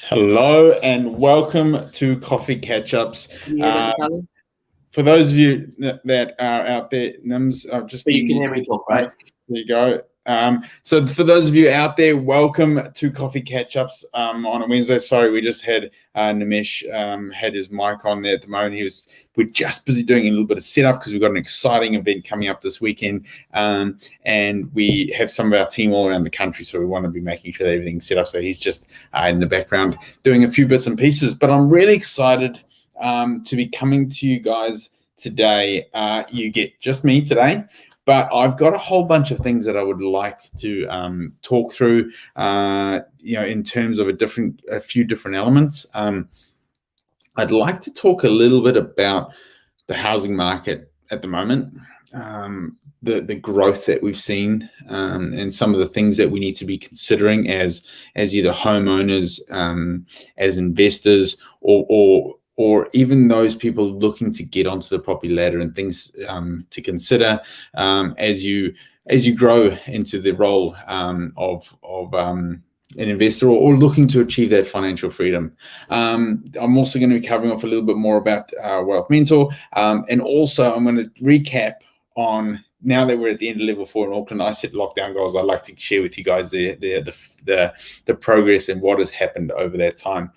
Hello and welcome to Coffee Catch-Ups. Can you hear me, Colin? For those of you that are out there, Nims, I've just... But you can hear me talk, right? There you go. So for those of you out there, welcome to Coffee Catch-Ups on a Wednesday. Sorry, we just had Nimesh had his mic on there at the moment. We're just busy doing a little bit of setup because we've got an exciting event coming up this weekend, and we have some of our team all around the country, so we want to be making sure that everything's set up. So he's just in the background doing a few bits and pieces. But I'm really excited to be coming to you guys today. You get just me today. But I've got a whole bunch of things that I would like to talk through, in terms of a few different elements. I'd like to talk a little bit about the housing market at the moment, the growth that we've seen, and some of the things that we need to be considering as either homeowners, as investors, or even those people looking to get onto the property ladder, and things to consider as you grow into the role of an investor, or looking to achieve that financial freedom. I'm also going to be covering off a little bit more about Wealth Mentor, and also I'm going to recap on, now that we're at the end of level 4 in Auckland, I set lockdown goals. I'd like to share with you guys the progress and what has happened over that time.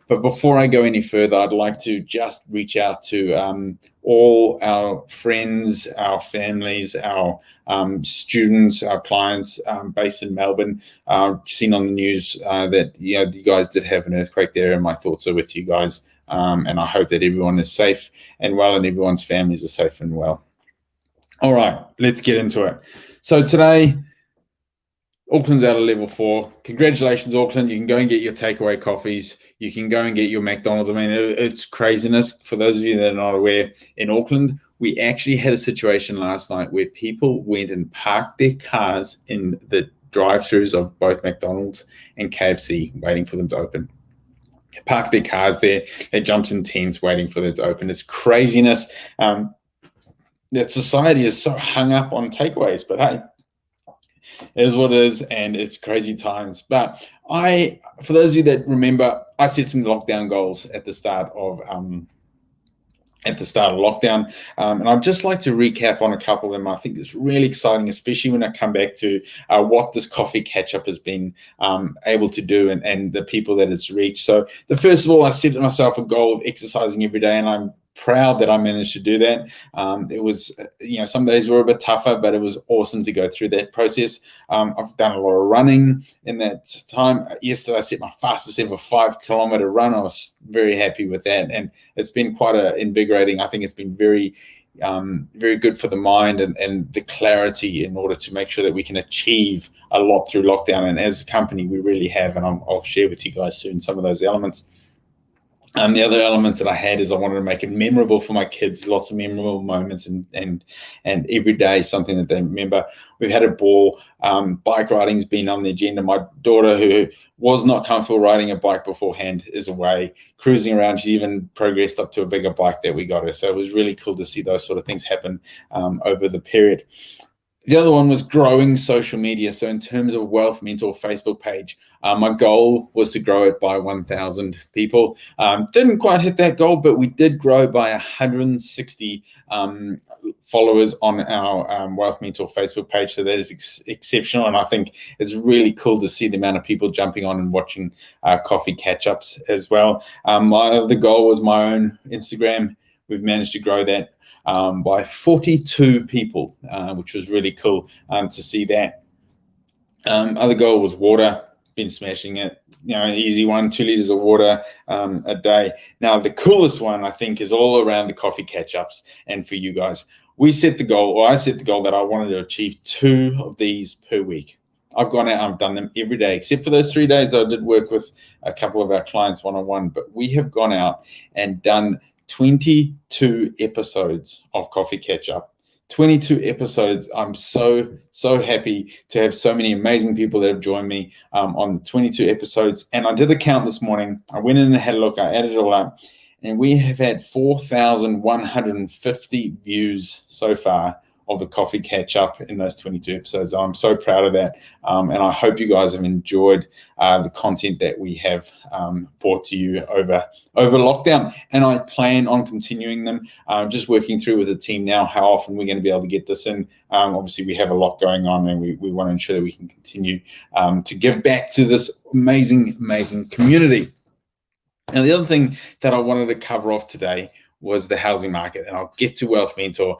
But before I go any further, I'd like to just reach out to all our friends, our families, our students, our clients based in Melbourne. Seen on the news that you guys did have an earthquake there, and my thoughts are with you guys. And I hope that everyone is safe and well, and everyone's families are safe and well. All right, let's get into it. So today, Auckland's out of level 4. Congratulations, Auckland. You can go and get your takeaway coffees. You can go and get your McDonald's. I mean, it's craziness. For those of you that are not aware, in Auckland, we actually had a situation last night where people went and parked their cars in the drive-thrus of both McDonald's and KFC, waiting for them to open. They parked their cars there. They jumped in tents waiting for them to open. It's craziness. That society is so hung up on takeaways, but hey, it is what it is, and it's crazy times. But for those of you that remember, I set some lockdown goals at the start of lockdown, and I'd just like to recap on a couple of them. I think it's really exciting, especially when I come back to what this coffee catch-up has been able to do, and the people that it's reached. So the first of all, I set myself a goal of exercising every day, and I'm proud that I managed to do that. It was, some days were a bit tougher, but it was awesome to go through that process. I've done a lot of running in that time. Yesterday, I set my fastest ever 5-kilometer run. I was very happy with that, and it's been quite invigorating. I think it's been very good for the mind and the clarity in order to make sure that we can achieve a lot through lockdown. And as a company, we really have, and I'll share with you guys soon some of those elements. The other elements that I had is I wanted to make it memorable for my kids, lots of memorable moments, and every day something that they remember. We've had a ball. Bike riding's been on the agenda. My daughter, who was not comfortable riding a bike beforehand, is away cruising around. She even progressed up to a bigger bike that we got her. So it was really cool to see those sort of things happen over the period. The other one was growing social media. So in terms of Wealth Mentor Facebook page, my goal was to grow it by 1,000 people. Didn't quite hit that goal, but we did grow by 160 followers on our Wealth Mentor Facebook page. So that is exceptional. And I think it's really cool to see the amount of people jumping on and watching coffee catch-ups as well. My other goal was my own Instagram. We've managed to grow that by 42 people, which was really cool to see that. Other goal was water. Been smashing it. Easy one, 2 liters of water a day. Now, the coolest one, I think, is all around the coffee catch-ups. And for you guys, I set the goal that I wanted to achieve 2 of these per week. I've gone out, I've done them every day, except for those 3 days I did work with a couple of our clients one-on-one. But we have gone out and done 22 episodes of Coffee Catch-Up. 22 episodes. I'm so happy to have so many amazing people that have joined me on 22 episodes. And I did a count this morning. I went in and had a look. I added it all up, and we have had 4,150 views so far of the coffee catch up in those 22 episodes. I'm so proud of that. And I hope you guys have enjoyed the content that we have brought to you over lockdown. And I plan on continuing them. Just working through with the team now how often we're going to be able to get this in. Obviously, we have a lot going on, and we want to ensure that we can continue to give back to this amazing community. Now, the other thing that I wanted to cover off today was the housing market, and I'll get to Wealth Mentor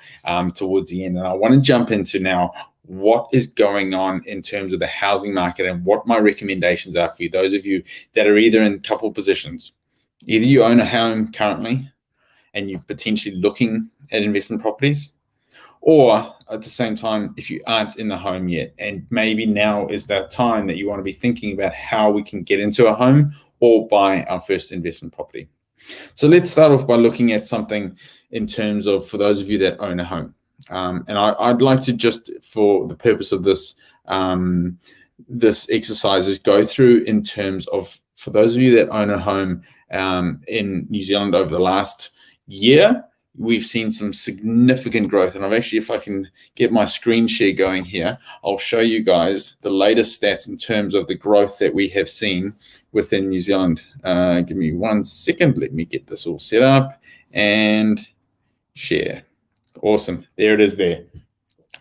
towards the end. And I want to jump into now what is going on in terms of the housing market and what my recommendations are for you, those of you that are either in couple positions. Either you own a home currently and you're potentially looking at investment properties, or at the same time, if you aren't in the home yet, and maybe now is that time that you want to be thinking about how we can get into a home or buy our first investment property. So let's start off by looking at something in terms of, for those of you that own a home. And I'd like to, just for the purpose of this this exercise, is go through in terms of, for those of you that own a home in New Zealand over the last year, we've seen some significant growth. And I've actually, if I can get my screen share going here, I'll show you guys the latest stats in terms of the growth that we have seen within New Zealand. Give me 1 second. Let me get this all set up and share. Awesome. There it is there.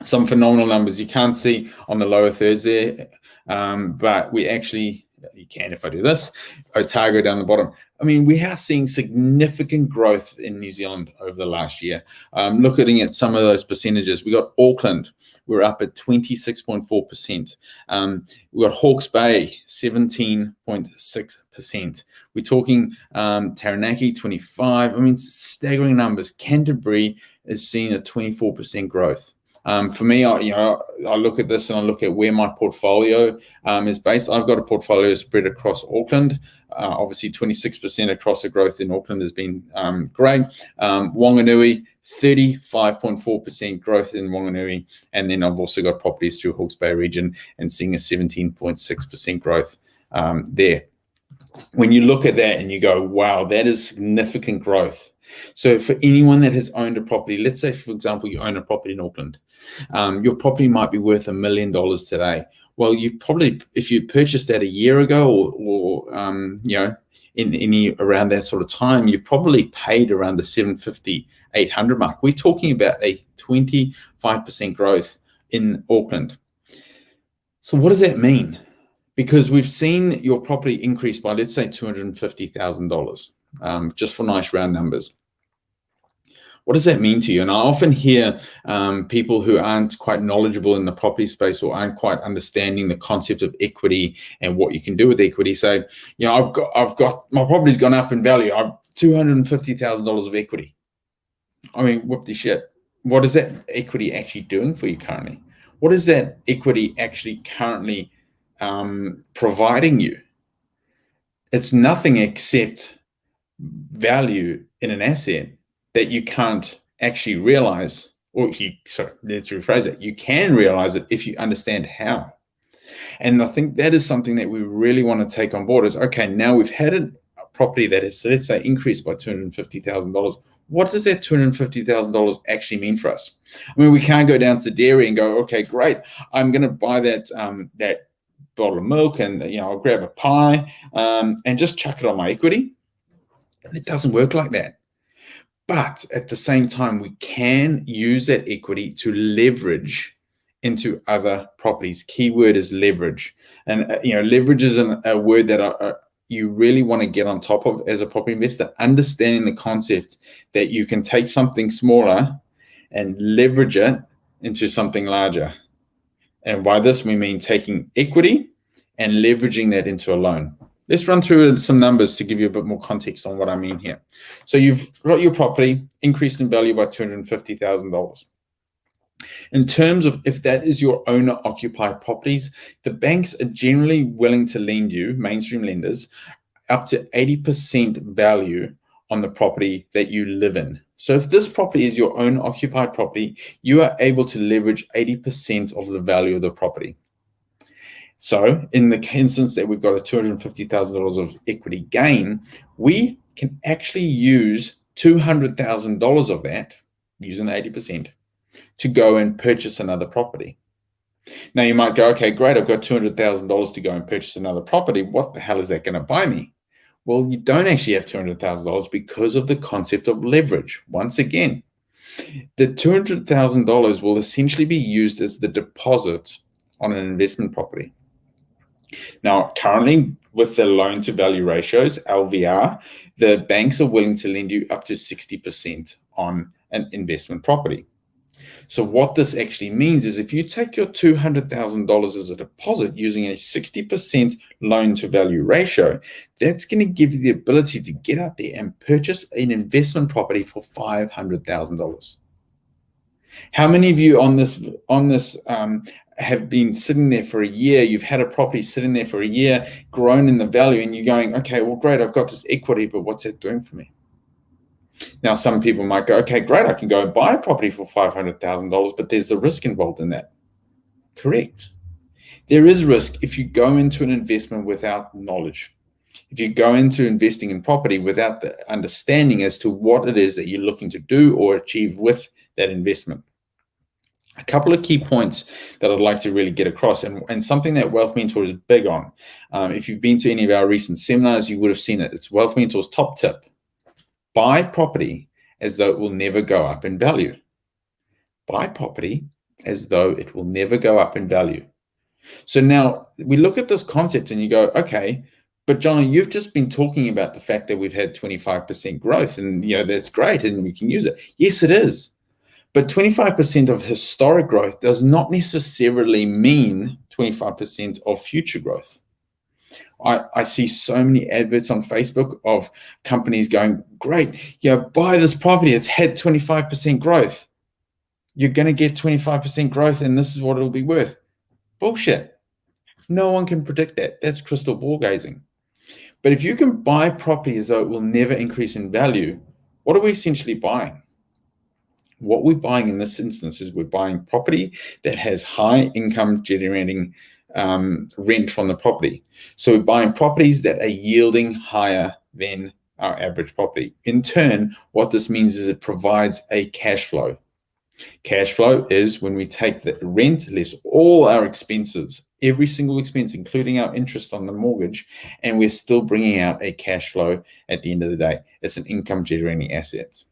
Some phenomenal numbers. You can't see on the lower thirds there, but we actually, you can if I do this, Otago down the bottom. I mean, we are seeing significant growth in New Zealand over the last year. Looking at some of those percentages, we got Auckland, we're up at 26.4%. We got Hawke's Bay, 17.6%. We're talking Taranaki, 25. I mean, staggering numbers. Canterbury is seeing a 24% growth. For me, I look at this and I look at where my portfolio is based. I've got a portfolio spread across Auckland. Obviously, 26% across the growth in Auckland has been great. Whanganui, 35.4% growth in Whanganui. And then I've also got properties through Hawke's Bay region and seeing a 17.6% growth there. When you look at that and you go, wow, that is significant growth. So for anyone that has owned a property, let's say, for example, you own a property in Auckland, your property might be worth $1 million today. Well, you probably, if you purchased that a year ago or in any around that sort of time, you probably paid around the 750, 800 mark. We're talking about a 25% growth in Auckland. So what does that mean? Because we've seen your property increase by, let's say, $250,000, just for nice round numbers. What does that mean to you? And I often hear people who aren't quite knowledgeable in the property space or aren't quite understanding the concept of equity and what you can do with equity say, I've got my property's gone up in value. I've $250,000 of equity. I mean, whoop the shit. What is that equity actually doing for you currently? What is that equity actually currently providing you? It's nothing except value in an asset that you can't actually realize, or let's rephrase it, you can realize it if you understand how. And I think that is something that we really want to take on board is, okay, now we've had a property that is, let's say, increased by $250,000. What does that $250,000 actually mean for us? I mean, we can't go down to the dairy and go, okay, great, I'm going to buy that bottle of milk and I'll grab a pie and just chuck it on my equity. And it doesn't work like that. But at the same time, we can use that equity to leverage into other properties. Keyword is leverage. And leverage is a word that you really want to get on top of as a property investor, understanding the concept that you can take something smaller and leverage it into something larger. And by this, we mean taking equity and leveraging that into a loan. Let's run through some numbers to give you a bit more context on what I mean here. So you've got your property increased in value by $250,000. In terms of if that is your owner-occupied properties, the banks are generally willing to lend you, mainstream lenders, up to 80% value on the property that you live in. So if this property is your owner-occupied property, you are able to leverage 80% of the value of the property. So in the instance that we've got a $250,000 of equity gain, we can actually use $200,000 of that, using 80%, to go and purchase another property. Now you might go, okay, great, I've got $200,000 to go and purchase another property. What the hell is that going to buy me? Well, you don't actually have $200,000 because of the concept of leverage. Once again, the $200,000 will essentially be used as the deposit on an investment property. Now, currently, with the loan to value ratios, LVR, the banks are willing to lend you up to 60% on an investment property. So what this actually means is if you take your $200,000 as a deposit using a 60% loan to value ratio, that's going to give you the ability to get out there and purchase an investment property for $500,000. How many of you on this have been sitting there for a year? You've had a property sitting there for a year, grown in the value, and you're going, okay, well, great, I've got this equity, but what's that doing for me? Now, some people might go, okay, great, I can go and buy a property for $500,000, but there's the risk involved in that. Correct. There is risk if you go into an investment without knowledge. If you go into investing in property without the understanding as to what it is that you're looking to do or achieve with that investment. A couple of key points that I'd like to really get across, and something that Wealth Mentor is big on. If you've been to any of our recent seminars, you would have seen it. It's Wealth Mentor's top tip. Buy property as though it will never go up in value. Buy property as though it will never go up in value. So now we look at this concept and you go, okay, but Jono, you've just been talking about the fact that we've had 25% growth and that's great and we can use it. Yes, it is. But 25% of historic growth does not necessarily mean 25% of future growth. I see so many adverts on Facebook of companies going, great, buy this property. It's had 25% growth. You're going to get 25% growth and this is what it'll be worth. Bullshit. No one can predict that. That's crystal ball gazing. But if you can buy property as though it will never increase in value, what are we essentially buying? What we're buying in this instance is we're buying property that has high income generating rent from the property. So we're buying properties that are yielding higher than our average property. In turn, what this means is it provides a cash flow. Cash flow is when we take the rent less all our expenses, every single expense, including our interest on the mortgage, and we're still bringing out a cash flow at the end of the day. It's an income generating asset.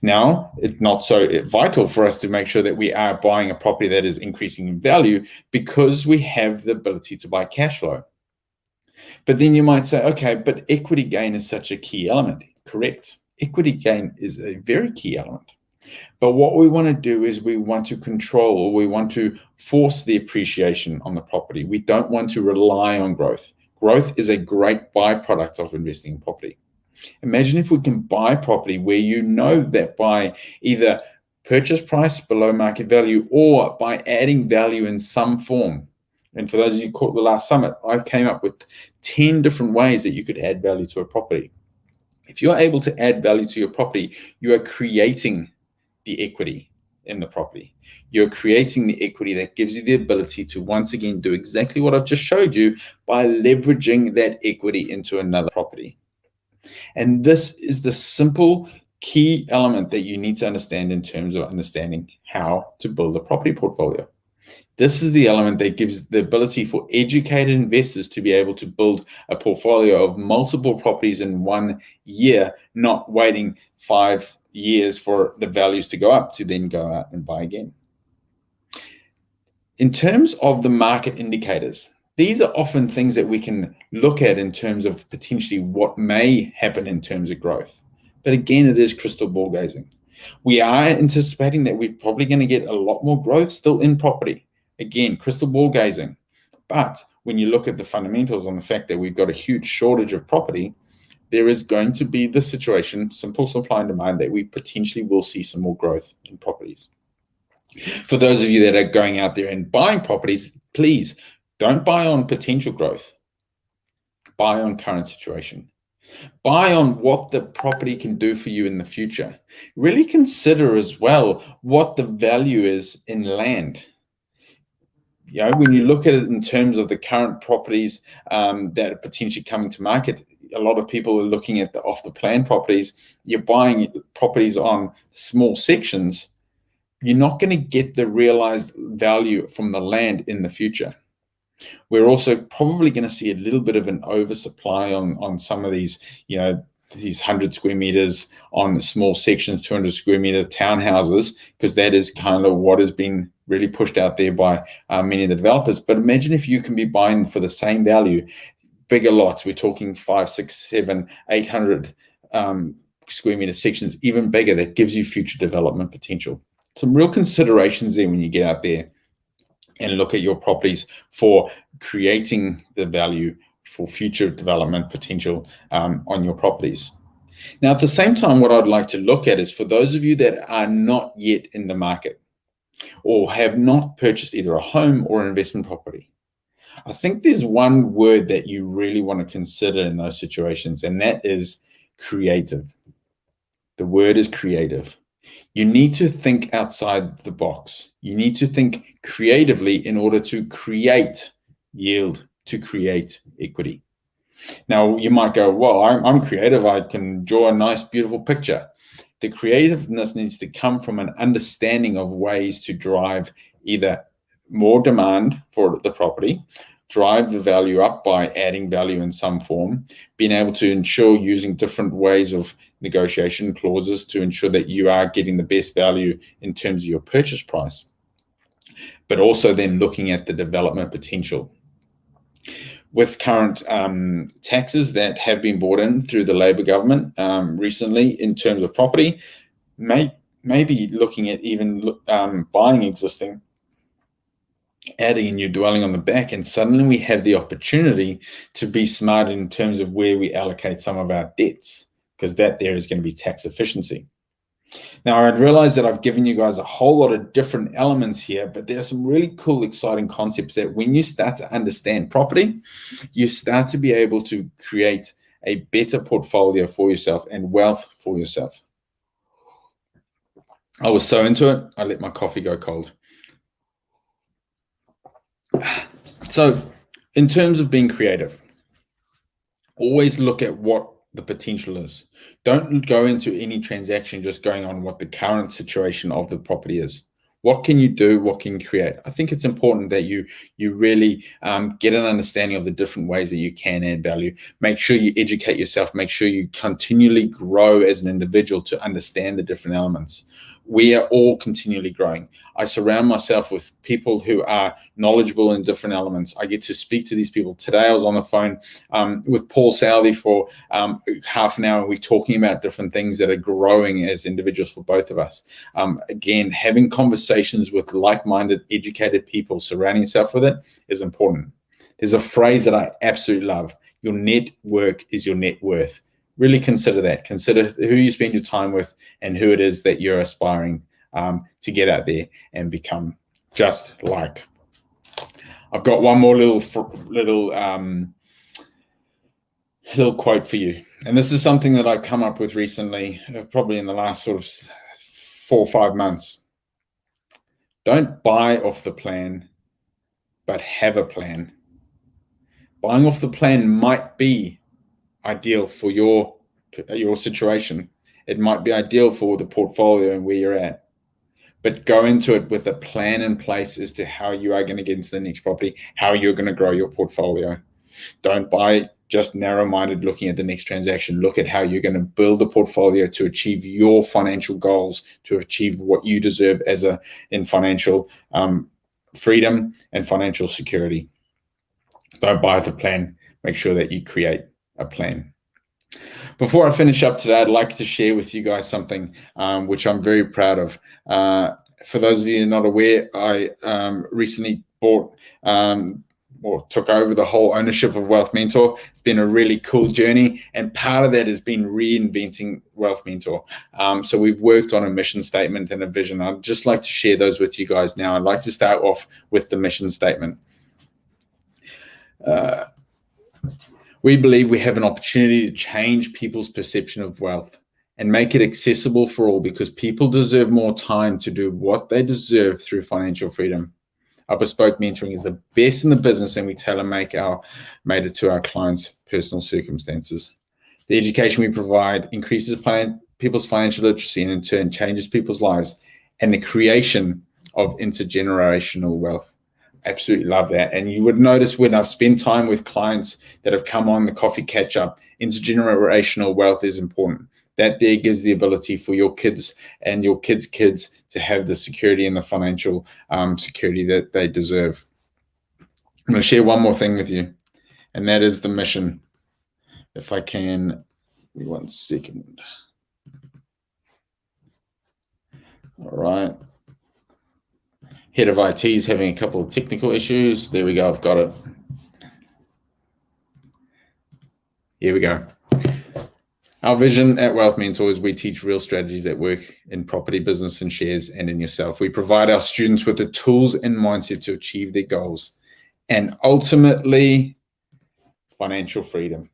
Now, it's not so vital for us to make sure that we are buying a property that is increasing in value because we have the ability to buy cash flow. But then you might say, okay, but equity gain is such a key element. Correct. Equity gain is a very key element. But what we want to do is we want to control, or we want to force the appreciation on the property. We don't want to rely on growth. Growth is a great byproduct of investing in property. Imagine if we can buy property where you know that by either purchase price below market value or by adding value in some form. And for those of you who caught the last summit, I came up with 10 different ways that you could add value to a property. If you're able to add value to your property, you are creating the equity in the property. You're creating the equity that gives you the ability to once again do exactly what I've just showed you by leveraging that equity into another property. And this is the simple key element that you need to understand in terms of understanding how to build a property portfolio. This is the element that gives the ability for educated investors to be able to build a portfolio of multiple properties in 1 year, not waiting 5 years for the values to go up to then go out and buy again. In terms of the market indicators, these are often things that we can look at in terms of potentially what may happen in terms of growth. But again, it is crystal ball gazing. We are anticipating that we're probably going to get a lot more growth still in property. Again, crystal ball gazing. But when you look at the fundamentals on the fact that we've got a huge shortage of property, there is going to be the situation, simple supply and demand, that we potentially will see some more growth in properties. For those of you that are going out there and buying properties, please don't buy on potential growth. Buy on current situation. Buy on what the property can do for you in the future. Really consider as well what the value is in land. When you look at it in terms of the current properties that are potentially coming to market, a lot of people are looking at the off the plan properties. You're buying properties on small sections, you're not going to get the realized value from the land in the future. We're also probably going to see a little bit of an oversupply on some of these, these 100 square meters on small sections, 200 square meter townhouses, because that is kind of what has been really pushed out there by many of the developers. But imagine if you can be buying for the same value, bigger lots. We're talking 5, 6, 7, 800 square meter sections, even bigger. That gives you future development potential. Some real considerations there when you get out there and look at your properties for creating the value for future development potential on your properties. Now, at the same time, what I'd like to look at is for those of you that are not yet in the market or have not purchased either a home or an investment property, I think there's one word that you really want to consider in those situations, and that is creative. The word is creative. You need to think outside the box. You need to think creatively in order to create yield, to create equity. Now, you might go, well, I'm creative. I can draw a nice, beautiful picture. The creativeness needs to come from an understanding of ways to drive either more demand for the property, drive the value up by adding value in some form, being able to ensure using different ways of negotiation clauses to ensure that you are getting the best value in terms of your purchase price, but also then looking at the development potential. With current taxes that have been brought in through the Labor government recently in terms of property, maybe looking at even buying existing, adding a new dwelling on the back, and suddenly we have the opportunity to be smart in terms of where we allocate some of our debts, because that there is going to be tax efficiency. Now, I realize that I've given you guys a whole lot of different elements here, but there are some really cool, exciting concepts that when you start to understand property, you start to be able to create a better portfolio for yourself and wealth for yourself. I was so into it, I let my coffee go cold. So in terms of being creative, always look at what the potential is. Don't go into any transaction just going on what the current situation of the property is. What can you do? What can you create? I think it's important that you really get an understanding of the different ways that you can add value. Make sure you educate yourself. Make sure you continually grow as an individual to understand the different elements. We are all continually growing. I surround myself with people who are knowledgeable in different elements. I get to speak to these people. Today I was on the phone with Paul Southey for half an hour, and we're talking about different things that are growing as individuals for both of us. Again, having conversations with like-minded, educated people, surrounding yourself with it is important. There's a phrase that I absolutely love. Your network is your net worth. Really consider that. Consider who you spend your time with and who it is that you're aspiring to get out there and become just like. I've got one more little quote for you. And this is something that I've come up with recently, probably in the last sort of 4 or 5 months. Don't buy off the plan, but have a plan. Buying off the plan might be ideal for your situation. It might be ideal for the portfolio and where you're at, but go into it with a plan in place as to how you are going to get into the next property, how you're going to grow your portfolio. Don't buy just narrow-minded looking at the next transaction. Look at how you're going to build a portfolio to achieve your financial goals, to achieve what you deserve in financial freedom and financial security. Don't buy the plan. Make sure that you create a plan. Before I finish up today, I'd like to share with you guys something which I'm very proud of. For those of you who are not aware, I recently bought or took over the whole ownership of Wealth Mentor. It's been a really cool journey, and part of that has been reinventing Wealth Mentor. So we've worked on a mission statement and a vision. I'd just like to share those with you guys now. I'd like to start off with the mission statement. We believe we have an opportunity to change people's perception of wealth and make it accessible for all, because people deserve more time to do what they deserve through financial freedom. Our bespoke mentoring is the best in the business, and we tailor-made it to our clients' personal circumstances. The education we provide increases people's financial literacy and in turn changes people's lives and the creation of intergenerational wealth. Absolutely love that. And you would notice when I've spent time with clients that have come on the coffee catch up, intergenerational wealth is important. That there gives the ability for your kids and your kids' kids to have the security and the financial security that they deserve. I'm going to share one more thing with you, and that is the mission. If I can, give me 1 second. All right. Head of IT is having a couple of technical issues. There we go. I've got it. Here we go. Our vision at Wealth Mentor is we teach real strategies that work in property, business, and shares, and in yourself. We provide our students with the tools and mindset to achieve their goals and ultimately financial freedom.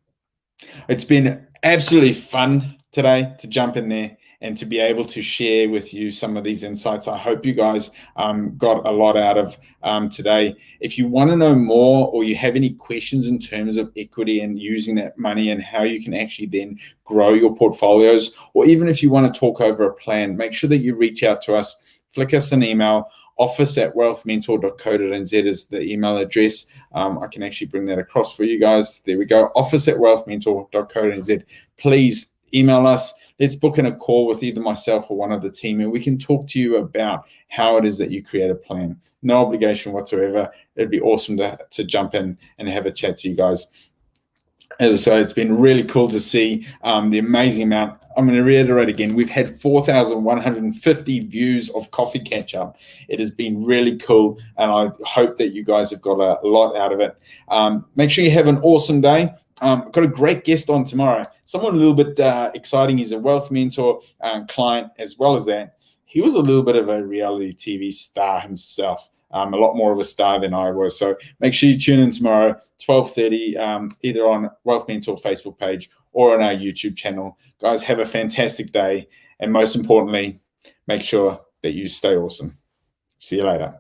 It's been absolutely fun today to jump in there and to be able to share with you some of these insights. I hope you guys got a lot out of today. If you want to know more or you have any questions in terms of equity and using that money and how you can actually then grow your portfolios, or even if you want to talk over a plan, make sure that you reach out to us. Flick us an email. office@wealthmentor.co.nz is the email address. I can actually bring that across for you guys. There we go. office@wealthmentor.co.nz. Please email us. Let's book in a call with either myself or one of the team, and we can talk to you about how it is that you create a plan. No obligation whatsoever. It'd be awesome to jump in and have a chat to you guys. As I said, it's been really cool to see the amazing amount. I'm going to reiterate again, we've had 4,150 views of Coffee Catch Up. It has been really cool, and I hope that you guys have got a lot out of it. Make sure you have an awesome day. I've got a great guest on tomorrow. Someone a little bit exciting. He's a Wealth Mentor client as well as that. He was a little bit of a reality TV star himself. A lot more of a star than I was. So make sure you tune in tomorrow, 12:30, either on Wealth Mentor Facebook page or on our YouTube channel. Guys, have a fantastic day. And most importantly, make sure that you stay awesome. See you later.